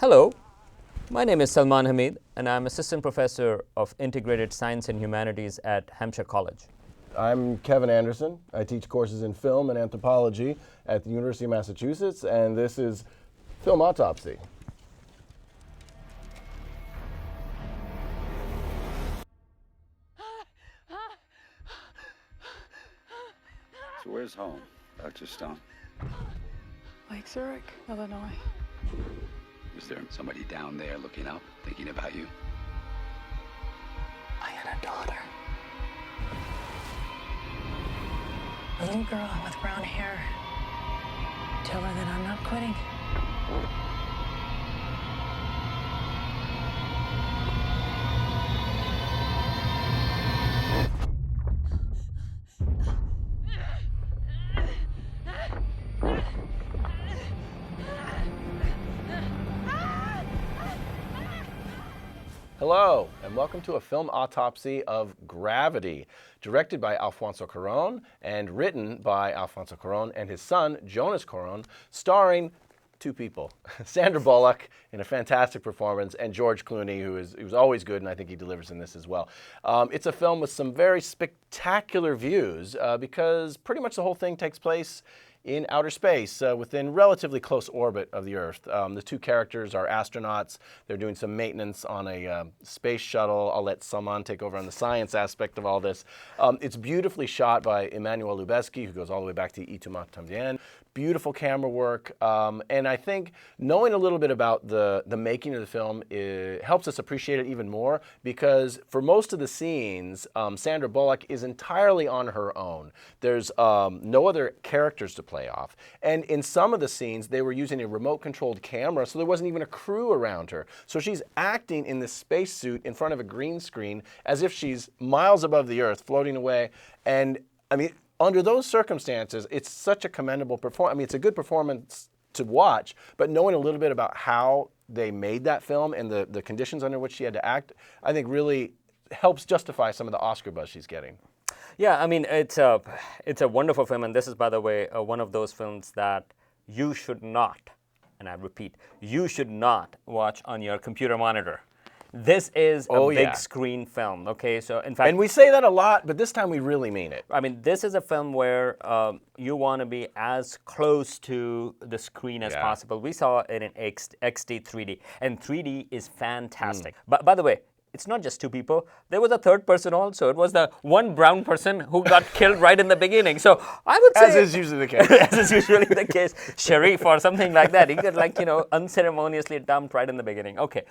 Hello, my name is Salman and I'm Assistant Professor of Integrated Science and Humanities at Hampshire College. I'm Kevin Anderson. I teach courses in film and anthropology at the University of Massachusetts, and this is Film Autopsy. So where's home, Dr. Stone? Lake Zurich, Illinois. Was there somebody down there looking up, thinking about you? I had a daughter. A little girl with brown hair. Tell her that I'm not quitting. Hello, and welcome to a film autopsy of Gravity, directed by Alfonso Cuarón and written by Alfonso Cuarón and his son, Jonas Cuarón, starring two people, Sandra Bullock in a fantastic performance, and George Clooney, who's always good, and I think he delivers in this as well. It's a film with some very spectacular views because pretty much the whole thing takes place in outer space, within relatively close orbit of the Earth. The two characters are astronauts. They're doing some maintenance on a space shuttle. I'll let Salman take over on the science aspect of all this. It's beautifully shot by Emmanuel Lubezki, who goes all the way back to Y tu mate también. Beautiful camera work, and I think knowing a little bit about the making of the film helps us appreciate it even more, because for most of the scenes, Sandra Bullock is entirely on her own. There's no other characters to play off, and in some of the scenes, they were using a remote-controlled camera, so there wasn't even a crew around her. So she's acting in this spacesuit in front of a green screen as if she's miles above the Earth, floating away, and I mean, under those circumstances, it's such a commendable performance. I mean, it's a good performance to watch, but knowing a little bit about how they made that film and the conditions under which she had to act, I think really helps justify some of the Oscar buzz she's getting. Yeah, I mean, it's a wonderful film, and this is, by the way, one of those films that you should not, and I repeat, you should not watch on your computer monitor. This is a big screen film, okay? So, in fact, and we say that a lot, but this time we really mean it. I mean, this is a film where you want to be as close to the screen as possible. We saw it in XD 3D, and 3D is fantastic. But by the way, it's not just two people. There was a third person also. It was the one brown person who got killed right in the beginning. So I would say, as is usually the case, as is usually the case, Sharif or something like that. He got, like, unceremoniously dumped right in the beginning. Okay.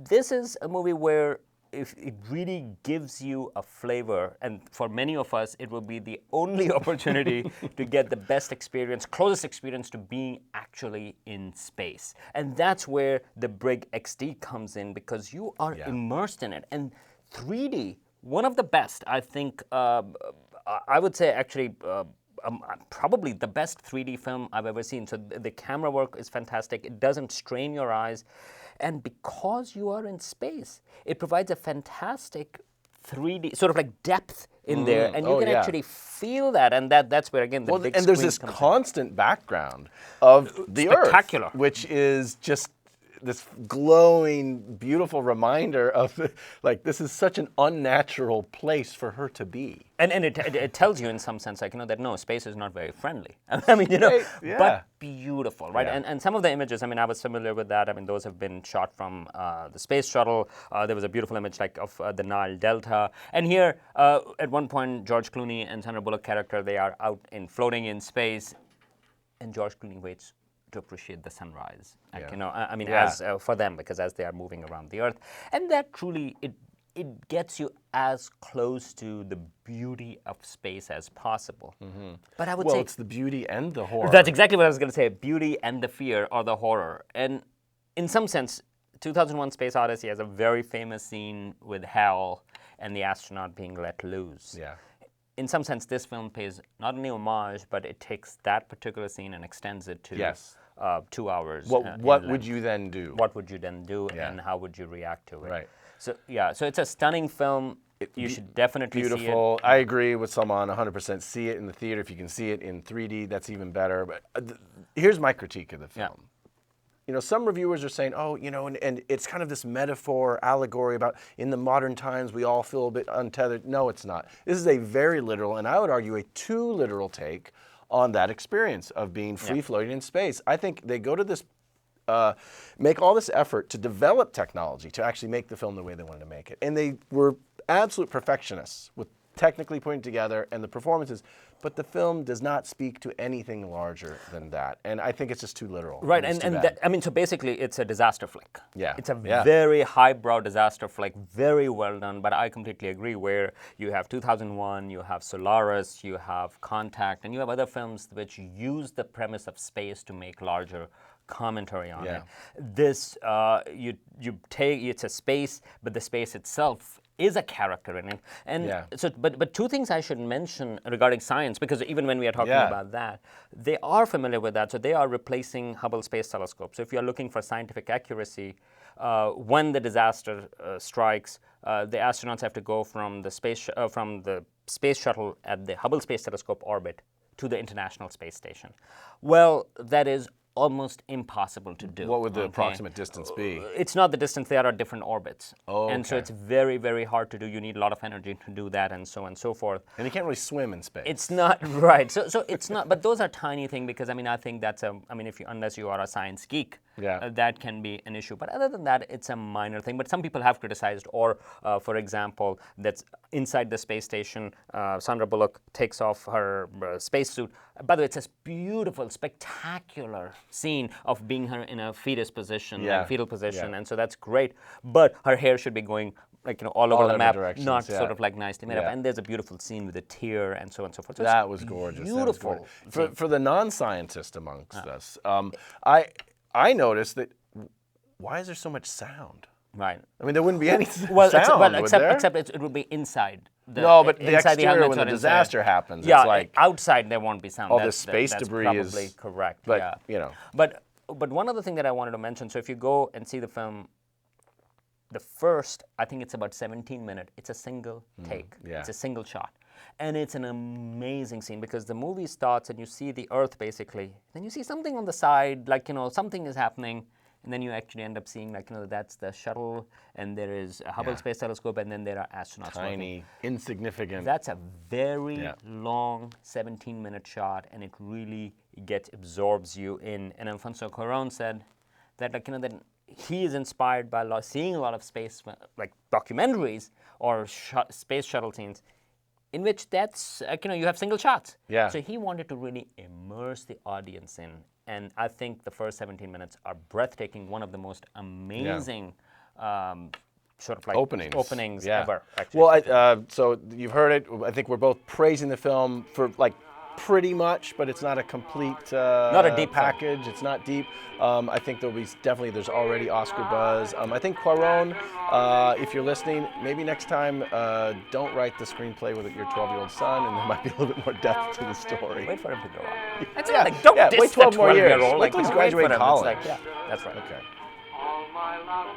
This is a movie where if it really gives you a flavor, and for many of us, it will be the only opportunity to get the best experience, closest experience to being actually in space. And that's where the Brig XD comes in, because you are immersed in it. And 3D, one of the best, I think, I would say actually, probably the best 3D film I've ever seen. So the camera work is fantastic. It doesn't strain your eyes. And because you are in space, it provides a fantastic 3D, sort of like depth in there, and you can actually feel that, and that's where, again, the big and there's screen this comes constant background of the Spectacular. Earth, which is just this glowing, beautiful reminder of, like, this is such an unnatural place for her to be. And it tells you in some sense, like, that no, space is not very friendly. I mean, but beautiful, right? Yeah. And some of the images, I mean, I was familiar with that. I mean, those have been shot from the space shuttle. There was a beautiful image, like, of the Nile Delta. And here, at one point, George Clooney and Sandra Bullock character, they are out floating in space, and George Clooney waits to appreciate the sunrise, as for them, because as they are moving around the Earth, and that truly it gets you as close to the beauty of space as possible. But I would say it's the beauty and the horror. That's exactly what I was going to say: beauty and the fear, or the horror. And in some sense, 2001: Space Odyssey has a very famous scene with Hal and the astronaut being let loose. Yeah. In some sense, this film pays not only homage, but it takes that particular scene and extends it to 2 hours. What would you then do? What would you then do, and how would you react to it? Right. So so it's a stunning film. You should definitely see it. Beautiful. I agree with Salman 100%. See it in the theater. If you can see it in 3D, that's even better. But here's my critique of the film. some reviewers are saying, oh, and it's kind of this metaphor, allegory about in the modern times we all feel a bit untethered. No, it's not. This is a very literal, and I would argue a too literal take on that experience of being free floating in space. I think they go to this, make all this effort to develop technology to actually make the film the way they wanted to make it. And they were absolute perfectionists with technically putting together and the performances, but the film does not speak to anything larger than that. And I think it's just too literal. Right, and so basically it's a disaster flick. Yeah. It's a very highbrow disaster flick, very well done, but I completely agree where you have 2001, you have Solaris, you have Contact, and you have other films which use the premise of space to make larger commentary on it. This, you take, it's a space, but the space itself is a character in it. And so, but two things I should mention regarding science, because even when we are talking about that, they are familiar with that. So they are replacing Hubble Space Telescope. So if you're looking for scientific accuracy, when the disaster strikes, the astronauts have to go from the space shuttle at the Hubble Space Telescope orbit to the International Space Station. Well, that is almost impossible to do. What would the approximate distance be? It's not the distance, they are at different orbits. Oh, and so it's very, very hard to do. You need a lot of energy to do that and so on and so forth. And you can't really swim in space. It's not, right. So it's not, but those are tiny things because, I think that's unless you are a science geek, that can be an issue. But other than that, it's a minor thing. But some people have criticized, or for example, that's inside the space station, Sandra Bullock takes off her spacesuit. By the way, it's a beautiful, spectacular scene of being her in a fetal position, and so that's great. But her hair should be going all over the map, not sort of like nicely made up. And there's a beautiful scene with a tear and so on and so forth. So that was gorgeous. Beautiful. For the non-scientist amongst us, I noticed that. Why is there so much sound? Right. There wouldn't be any sound. Except it would be inside. But the exterior, when the disaster happens, it's like outside there won't be sound. All this space debris is probably correct. But But one other thing that I wanted to mention. So if you go and see the film, the first, I think it's about 17 minutes. It's a single take. It's a single shot. And it's an amazing scene because the movie starts and you see the Earth basically. Then you see something on the side, something is happening. And then you actually end up seeing, that's the shuttle, and there is a Hubble Space Telescope, and then there are astronauts. Tiny, insignificant. That's a very long 17-minute shot, and it really absorbs you in. And Alfonso Cuarón said that, that he is inspired by seeing a lot of space, documentaries or space shuttle scenes, in which that's, you have single shots. Yeah. So he wanted to really immerse the audience in. And I think the first 17 minutes are breathtaking, one of the most amazing openings ever. Actually. Well, so you've heard it. I think we're both praising the film for pretty much, but it's not a complete not a deep package. film. It's not deep. I think there's already Oscar buzz. I think Cuarón, if you're listening, maybe next time don't write the screenplay with your 12-year-old son, and there might be a little bit more depth to the story. Wait for him to grow up. Don't wait 12 more years. Wait till he's graduating college. that's right. Okay. All my love